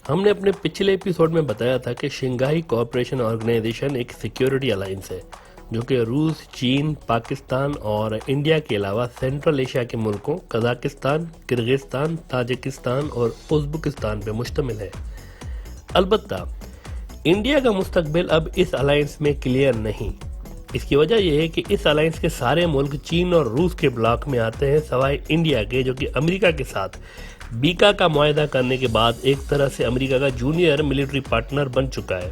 हमने अपने पिछले एपिसोड में बताया था कि शंघाई कोऑपरेशन ऑर्गेनाइजेशन एक सिक्योरिटी अलायंस है जो कि रूस, चीन, पाकिस्तान और इंडिया के अलावा सेंट्रल एशिया के मुल्कों कजाकिस्तान, किर्गिस्तान, ताजिकिस्तान और उज़्बेकिस्तान पर मुश्तमिल है। अलबत्ता इंडिया का मुस्तकबिल अब इस अलायंस में क्लियर नहीं। इसकी वजह यह है कि इस अलायंस के सारे मुल्क चीन और रूस के ब्लॉक में आते हैं, सवाए इंडिया के, जो कि अमेरिका के साथ बीका का मुआहदा करने के बाद एक तरह से अमेरिका का जूनियर मिलिट्री पार्टनर बन चुका है।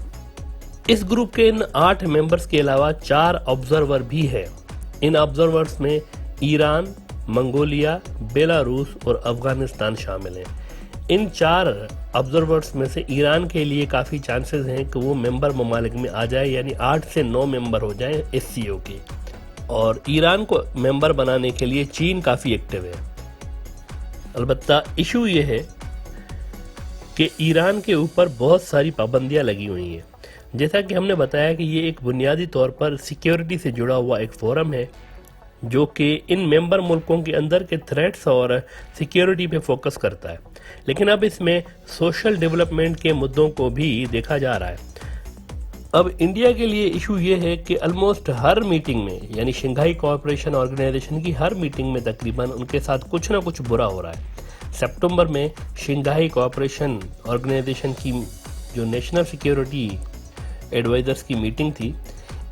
इस ग्रुप के इन 8 मेंबर्स के अलावा 4 ऑब्जर्वर भी हैं। इन ऑब्जर्वर्स में ईरान, मंगोलिया, बेलारूस और अफगानिस्तान शामिल हैं। इन 4 ऑब्जर्वर्स में से ईरान के लिए काफ़ी चांसेस हैं कि वो मेंबर ममालिक में आ जाए, यानी 8 से 9 मेंबर हो जाएं SCO के। और ईरान को मेंबर बनाने के लिए चीन काफ़ी एक्टिव है। अलबत्ता इशू ये है कि ईरान के ऊपर बहुत सारी पाबंदियां लगी हुई हैं। जैसा कि हमने बताया कि ये एक बुनियादी तौर पर सिक्योरिटी से जुड़ा हुआ एक फोरम है जो कि इन मेंबर मुल्कों के अंदर के थ्रेट्स और सिक्योरिटी पे फोकस करता है, लेकिन अब इसमें सोशल डेवलपमेंट के मुद्दों को भी देखा जा रहा है। अब इंडिया के लिए इशू ये है कि ऑलमोस्ट हर मीटिंग में, यानी शंघाई कोऑपरेशन ऑर्गेनाइजेशन की हर मीटिंग में तकरीबन उनके साथ कुछ ना कुछ बुरा हो रहा है। सितंबर में शंघाई कोऑपरेशन ऑर्गेनाइजेशन की जो नेशनल सिक्योरिटी एडवाइजर्स की मीटिंग थी,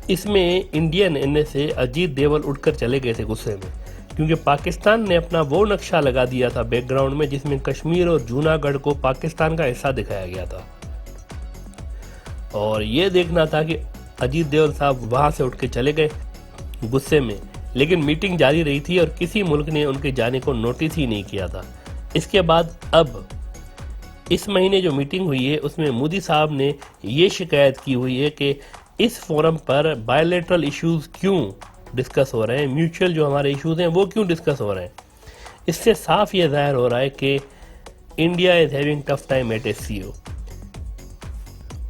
इसमें इंडियन NSA अजीत डोभाल उठकर चले गए थे गुस्से में, क्योंकि पाकिस्तान ने अपना वो नक्शा लगा दिया था बैकग्राउंड में जिसमें कश्मीर और जूनागढ़ को पाकिस्तान का हिस्सा दिखाया गया था। और ये देखना था कि अजीत डोभाल साहब वहां से उठ के चले गए गुस्से में, लेकिन मीटिंग जारी रही थी और किसी मुल्क ने उनके जाने को नोटिस ही नहीं किया था। इसके बाद अब इस महीने जो मीटिंग हुई है उसमें मोदी साहब ने ये शिकायत की हुई है कि इस फोरम पर बायलैटरल इश्यूज क्यों डिस्कस हो रहे हैं, म्यूचुअल जो हमारे इश्यूज हैं वो क्यों डिस्कस हो रहे हैं। इससे साफ ये जाहिर हो रहा है कि India is having tough time at SCO।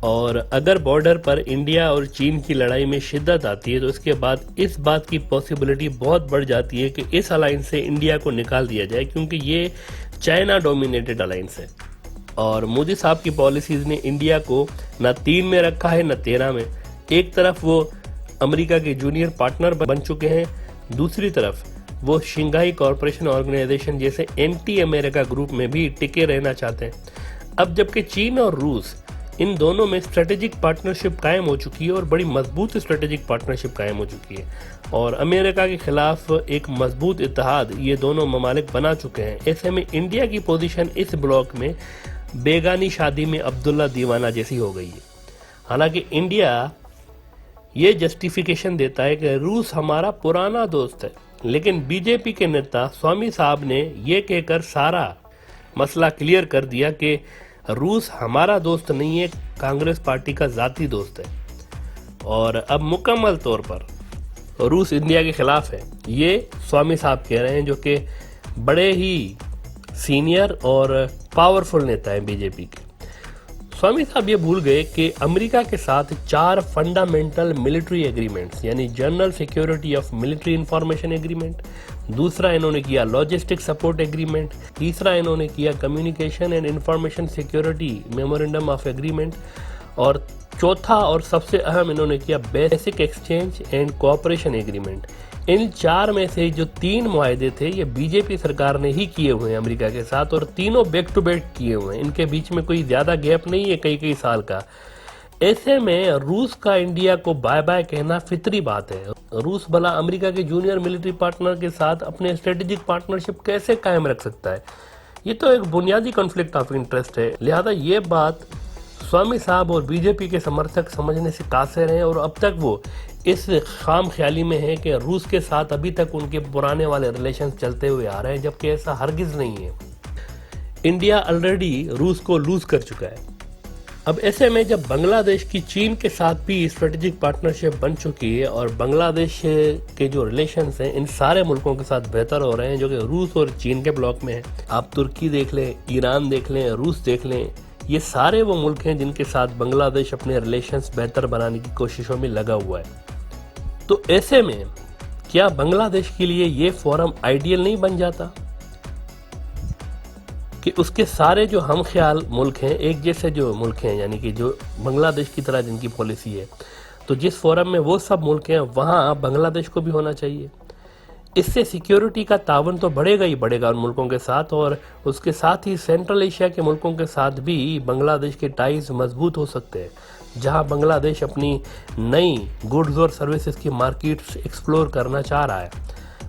और अगर बॉर्डर पर इंडिया और चीन की लड़ाई में शिद्दत आती है तो इसके बाद इस बात की पॉसिबिलिटी बहुत बढ़ जाती है कि इस अलायंस से इंडिया को निकाल दिया जाए, क्योंकि ये चाइना डोमिनेटेड अलायंस है। और मोदी साहब की पॉलिसीज ने इंडिया को न 3 में रखा है न 13 में। एक तरफ वो अमेरिका के जूनियर पार्टनर बन चुके हैं, दूसरी तरफ वो शंघाई कोऑपरेशन ऑर्गेनाइजेशन जैसे एंटी अमेरिका ग्रुप में भी टिके रहना चाहते हैं। अब जबकि चीन और रूस, इन दोनों में स्ट्रेटेजिक पार्टनरशिप कायम हो चुकी है और बड़ी मजबूत स्ट्रेटेजिक पार्टनरशिप कायम हो चुकी है और अमेरिका के खिलाफ एक मजबूत इत्तेहाद ये दोनों ममालिक बना चुके हैं। ऐसे में इंडिया की पोजीशन इस ब्लॉक में बेगानी शादी में अब्दुल्ला दीवाना जैसी हो गई है। हालांकि इंडिया ये जस्टिफिकेशन देता है कि रूस हमारा पुराना दोस्त है, लेकिन बीजेपी के नेता स्वामी साहब ने ये कहकर सारा मसला क्लियर कर दिया कि रूस हमारा दोस्त नहीं है, कांग्रेस पार्टी का जाती दोस्त है और अब मुकम्मल तौर पर रूस इंडिया के खिलाफ है। ये स्वामी साहब कह रहे हैं, जो कि बड़े ही सीनियर और पावरफुल नेता हैं बीजेपी के। स्वामी साहब ये भूल गए कि अमेरिका के साथ 4 फंडामेंटल मिलिट्री एग्रीमेंट्स, यानी general security of military information agreement, दूसरा इन्होंने किया लॉजिस्टिक सपोर्ट एग्रीमेंट, तीसरा इन्होंने किया communication and information security memorandum of agreement, और चौथा और सबसे अहम इन्होंने किया basic exchange and cooperation agreement. इन 4 में से जो 3 मुआहदे थे ये बीजेपी सरकार ने ही किए हुए हैं अमेरिका के साथ, और तीनों बैक टू बैक किए हुए हैं। इनके बीच में कोई ज्यादा गैप नहीं है, कई कई साल का। ऐसे में रूस का इंडिया को बाय बाय कहना फितरी बात है। रूस भला अमेरिका के जूनियर मिलिट्री पार्टनर के साथ अपने स्ट्रेटेजिक पार्टनरशिप कैसे कायम रख सकता है? ये तो एक बुनियादी कॉन्फ्लिक्ट ऑफ इंटरेस्ट है। लिहाजा ये बात स्वामी साहब और बीजेपी के समर्थक समझने से कासिर हैं और अब तक वो इस खाम ख्याली में है कि रूस के साथ अभी तक उनके पुराने वाले रिलेशन चलते हुए आ रहे हैं, जबकि ऐसा हरगिज नहीं है। इंडिया ऑलरेडी रूस को लूज कर चुका है। अब ऐसे में जब बांग्लादेश की चीन के साथ भी स्ट्रेटेजिक पार्टनरशिप बन चुकी है और बांग्लादेश के जो रिलेशंस हैं इन सारे मुल्कों के साथ बेहतर हो रहे हैं जो कि रूस और चीन के ब्लॉक में है। आप तुर्की देख लें, ईरान देख लें, रूस देख लें, ये सारे वो मुल्क हैं जिनके साथ बांग्लादेश अपने रिलेशंस बेहतर बनाने की कोशिशों में लगा हुआ है। तो ऐसे में क्या बांग्लादेश के लिए ये फोरम आइडियल नहीं बन जाता? कि उसके सारे जो हम ख्याल मुल्क हैं, एक जैसे जो मुल्क हैं, यानी कि जो बांग्लादेश की तरह जिनकी पॉलिसी है, तो जिस फोरम में वो सब मुल्क हैं वहाँ बांग्लादेश को भी होना चाहिए। इससे सिक्योरिटी का तावन तो बढ़ेगा ही बढ़ेगा उन मुल्कों के साथ, और उसके साथ ही सेंट्रल एशिया के मुल्कों के साथ भी बांग्लादेश के टाइज मजबूत हो सकते हैं, जहां बांग्लादेश अपनी नई गुड्स और सर्विसेज की मार्केट्स एक्सप्लोर करना चाह रहा है।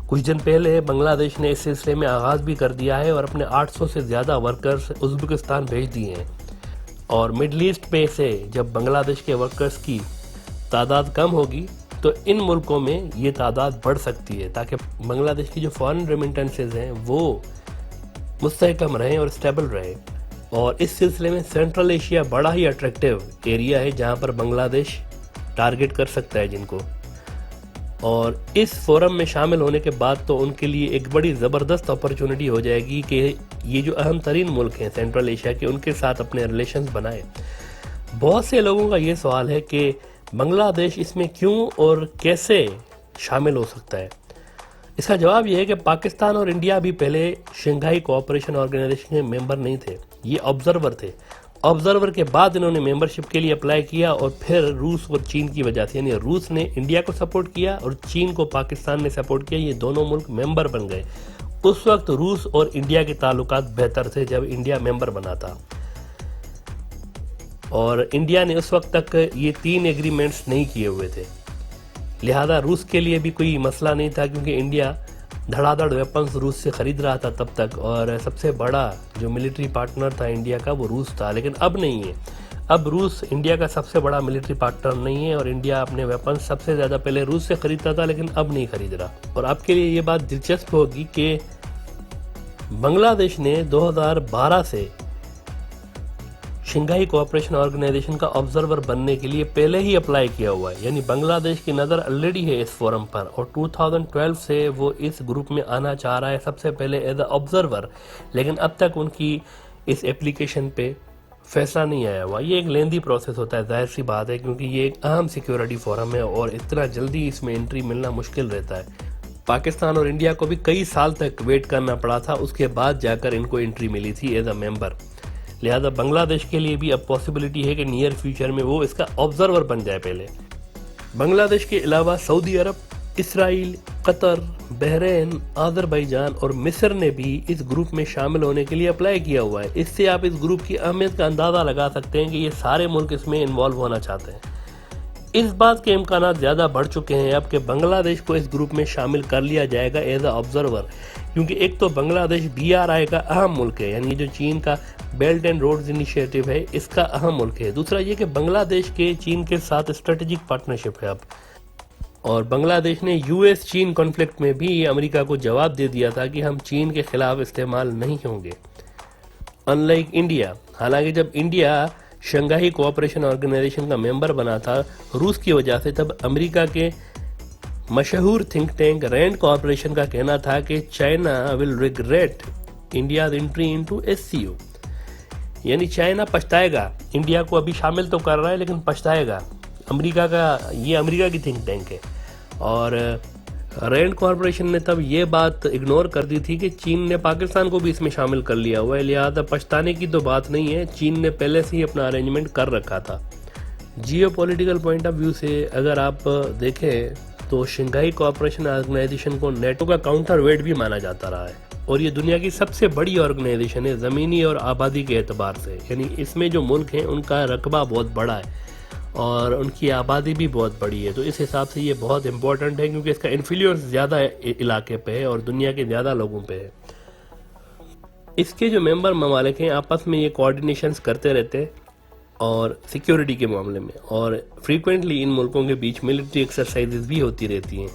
कुछ दिन पहले बांग्लादेश ने इस सिलसिले में आगाज़ भी कर दिया है और अपने 800 से ज़्यादा वर्कर्स उज़्बेकिस्तान भेज दिए हैं। और मिडल ईस्ट में से जब बांग्लादेश के वर्कर्स की तादाद कम होगी तो इन मुल्कों में ये तादाद बढ़ सकती है, ताकि बांग्लादेश की जो फॉरेन रेमिटेंसेज हैं वो मुस्तहकम रहें और स्टेबल रहें। और इस सिलसिले में सेंट्रल एशिया बड़ा ही अट्रैक्टिव एरिया है जहां पर बांग्लादेश टारगेट कर सकता है जिनको। और इस फोरम में शामिल होने के बाद तो उनके लिए एक बड़ी ज़बरदस्त अपॉर्चुनिटी हो जाएगी कि ये जो अहम तरीन मुल्क हैं सेंट्रल एशिया के, उनके साथ अपने रिलेशंस बनाए। बहुत से लोगों का ये सवाल है कि बांग्लादेश इसमें क्यों और कैसे शामिल हो सकता है। इसका जवाब यह है कि पाकिस्तान और इंडिया भी पहले शंघाई कोऑपरेशन ऑर्गेनाइजेशन के मेंबर नहीं थे, ये ऑब्जर्वर थे। ऑब्जर्वर के बाद इन्होंने मेंबरशिप के लिए अप्लाई किया और फिर रूस और चीन की वजह से, यानी रूस ने इंडिया को सपोर्ट किया और चीन को पाकिस्तान ने सपोर्ट किया, ये दोनों मुल्क मेंबर बन गए। उस वक्त रूस और इंडिया के ताल्लुकात बेहतर थे जब इंडिया मेंबर बना था, और इंडिया ने उस वक्त तक ये 3 एग्रीमेंट्स नहीं किए हुए थे। लिहाजा रूस के लिए भी कोई मसला नहीं था, क्योंकि इंडिया धड़ाधड़ वेपन्स रूस से ख़रीद रहा था तब तक, और सबसे बड़ा जो मिलिट्री पार्टनर था इंडिया का वो रूस था। लेकिन अब नहीं है, अब रूस इंडिया का सबसे बड़ा मिलिट्री पार्टनर नहीं है, और इंडिया अपने वेपन्स सबसे ज़्यादा पहले रूस से ख़रीदता था लेकिन अब नहीं ख़रीद रहा। और आपके लिए ये बात दिलचस्प होगी कि बांग्लादेश ने 2012 से शंघाई कोऑपरेशन ऑर्गेनाइजेशन का ऑब्जर्वर बनने के लिए पहले ही अप्लाई किया हुआ है, यानी बांग्लादेश की नज़र ऑलरेडी है इस फोरम पर, और 2012 से वो इस ग्रुप में आना चाह रहा है सबसे पहले एज अ ऑब्जर्वर। लेकिन अब तक उनकी इस एप्लीकेशन पे फैसला नहीं आया हुआ। ये एक लेंदी प्रोसेस होता है, जाहिर सी बात है, क्योंकि ये एक अहम सिक्योरिटी फोरम है और इतना जल्दी इसमें एंट्री मिलना मुश्किल रहता है। पाकिस्तान और इंडिया को भी कई साल तक वेट करना पड़ा था, उसके बाद जाकर इनको एंट्री मिली थी एज अ मेंबर। लिहाजा बांग्लादेश के लिए भी अब पॉसिबिलिटी है कि नियर फ्यूचर में वो इसका ऑब्जर्वर बन जाए। पहले बांग्लादेश के अलावा सऊदी अरब, इसराइल, कतर, बहरीन, आज़रबाईजान और मिस्र ने भी इस ग्रुप में शामिल होने के लिए अप्लाई किया हुआ है। इससे आप इस ग्रुप की अहमियत का अंदाज़ा लगा सकते हैं कि ये सारे मुल्क इसमें इन्वॉल्व होना चाहते हैं। इस बात के इम्कान ज़्यादा बढ़ चुके हैं अब कि बांग्लादेश को इस ग्रुप में शामिल कर लिया जाएगा एज अ ऑब्जर्वर, क्योंकि एक तो बांग्लादेश BRI का अहम मुल्क है, यानी जो चीन का बेल्ट एंड रोड्स इनिशिएटिव है इसका अहम मुल्क है। दूसरा ये कि बांग्लादेश के चीन के साथ स्ट्रेटेजिक पार्टनरशिप है अब, और बांग्लादेश ने US चीन कॉन्फ्लिक्ट में भी अमेरिका को जवाब दे दिया था कि हम चीन के खिलाफ इस्तेमाल नहीं होंगे, अनलाइक इंडिया। हालांकि जब इंडिया शंघाई कोऑपरेशन ऑर्गेनाइजेशन का मेंबर बना था रूस की वजह से, तब अमेरिका के मशहूर थिंक टैंक रैंड कॉर्पोरेशन का कहना था कि China will regret India entry into SCO, यानी चाइना पछताएगा। इंडिया को अभी शामिल तो कर रहा है लेकिन पछताएगा। अमेरिका का, ये अमेरिका की थिंक टैंक है, और रैंड कॉर्पोरेशन ने तब ये बात इग्नोर कर दी थी कि चीन ने पाकिस्तान को भी इसमें शामिल कर लिया हुआ है, लिहाजा पछताने की तो बात नहीं है, चीन ने पहले से ही अपना अरेंजमेंट कर रखा था। जियोपॉलिटिकल पॉइंट ऑफ व्यू से अगर आप देखें तो शंघाई कोऑपरेशन ऑर्गेनाइजेशन को नेटो का काउंटर वेट भी माना जाता रहा है, और ये दुनिया की सबसे बड़ी ऑर्गेनाइजेशन है ज़मीनी और आबादी के एतबार से, यानी इसमें जो मुल्क हैं उनका रकबा बहुत बड़ा है और उनकी आबादी भी बहुत बड़ी है। तो इस हिसाब से ये बहुत इंपॉर्टेंट है, क्योंकि इसका इन्फ्लुएंस ज़्यादा इलाके पे है और दुनिया के ज़्यादा लोगों पे है। इसके जो मेंबर ममालिक हैं आपस में ये कोऑर्डिनेशंस करते रहते हैं और सिक्योरिटी के मामले में, और फ्रीक्वेंटली इन मुल्कों के बीच मिलिट्री एक्सरसाइजेज भी होती रहती हैं।